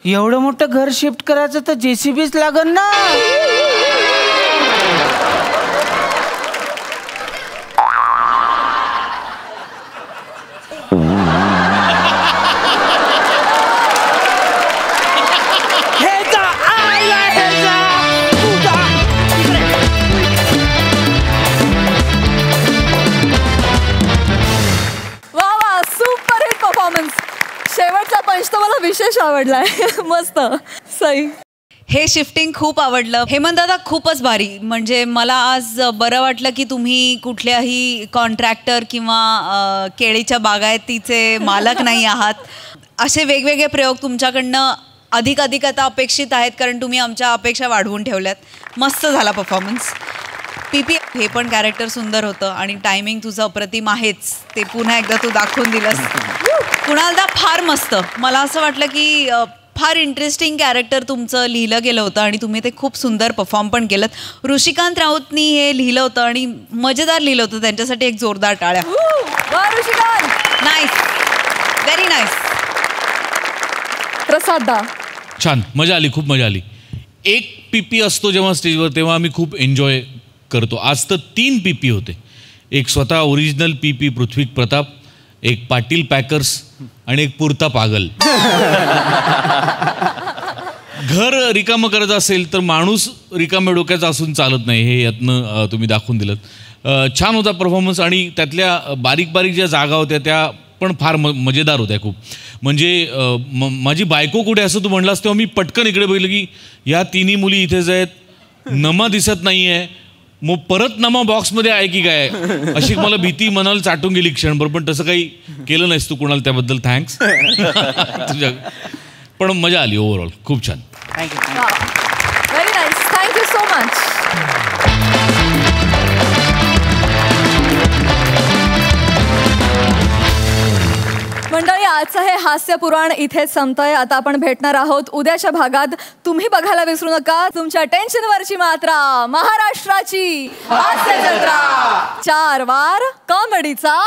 S9: एवढं मोठं घर शिफ्ट करायचं तर JCBच लागन ना.
S1: शेवटचा पंच तर मला विशेष आवडलाय. मस्त सई.
S10: हे शिफ्टिंग खूप आवडलं. हेमंत दादा खूपच भारी. म्हणजे मला आज बरं वाटलं की तुम्ही कुठल्याही कॉन्ट्रॅक्टर किंवा केळीच्या बागायतीचे मालक नाही आहात. असे वेगवेगळे प्रयोग तुमच्याकडनं अधिक आता अपेक्षित आहेत, कारण तुम्ही आमच्या अपेक्षा वाढवून ठेवल्यात. मस्त झाला परफॉर्मन्स. PP हे पण कॅरेक्टर सुंदर होतं आणि टायमिंग तुझं अप्रतिम आहेच. ते पुन्हा एकदा तू दाखवून दिलंस. कुणालदा फार मस्त. मला असं वाटलं की फार इंटरेस्टिंग कॅरेक्टर तुमचं लिहिलं गेलं होतं आणि तुम्ही ते खूप सुंदर परफॉर्म पण केलं. ऋषिकांत राऊतनी हे लिहिलं होतं आणि मजेदार लिहिलं होतं. त्यांच्यासाठी एक जोरदार टाळ्या. Nice, very nice.
S1: प्रसादा
S6: छान, मजा आली, खूप मजा आली. एक PP असतो जेव्हा स्टेजवर तेव्हा आम्ही खूप एन्जॉय करतो. आज तर 3 PP होते. एक स्वतः ओरिजिनल PP पृथ्वी प्रताप, एक पाटील पॅकर्स आणि एक पुरता पागल. घर रिकामं करायचं असेल तर माणूस रिकाम्या डोक्याचा असून चालत नाही, हे यातनं तुम्ही दाखवून दिलं. छान होता परफॉर्मन्स आणि त्यातल्या बारीक ज्या जागा होत्या त्या पण फार मजेदार होत्या खूप. म्हणजे माझी बायको कुठे असं तू म्हणलास तेव्हा मी पटकन इकडे बघितलं की या 3 मुली इथेच आहेत, नमा दिसत नाही आहे, मग परत नमा बॉक्समध्ये आहे की काय, अशी मला भीती मनाला चाटून गेली क्षणभर. पण तसं काही केलं नाहीस तू कुणाला, त्याबद्दल थँक्स. तुझ्या पण मजा आली ओव्हरऑल, खूप छान.
S1: Thank you. Very nice. Thank you so much. मंडळी, आजचं हे हास्य पुराण इथेच संपतंय. आता आपण भेटणार आहोत उद्याच्या भागात. तुम्ही बघायला विसरू नका तुमच्या टेन्शनवरची मात्रा, महाराष्ट्राची हास्य जत्रा. 4 वार कॉमेडीचा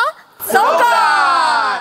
S1: चौकार.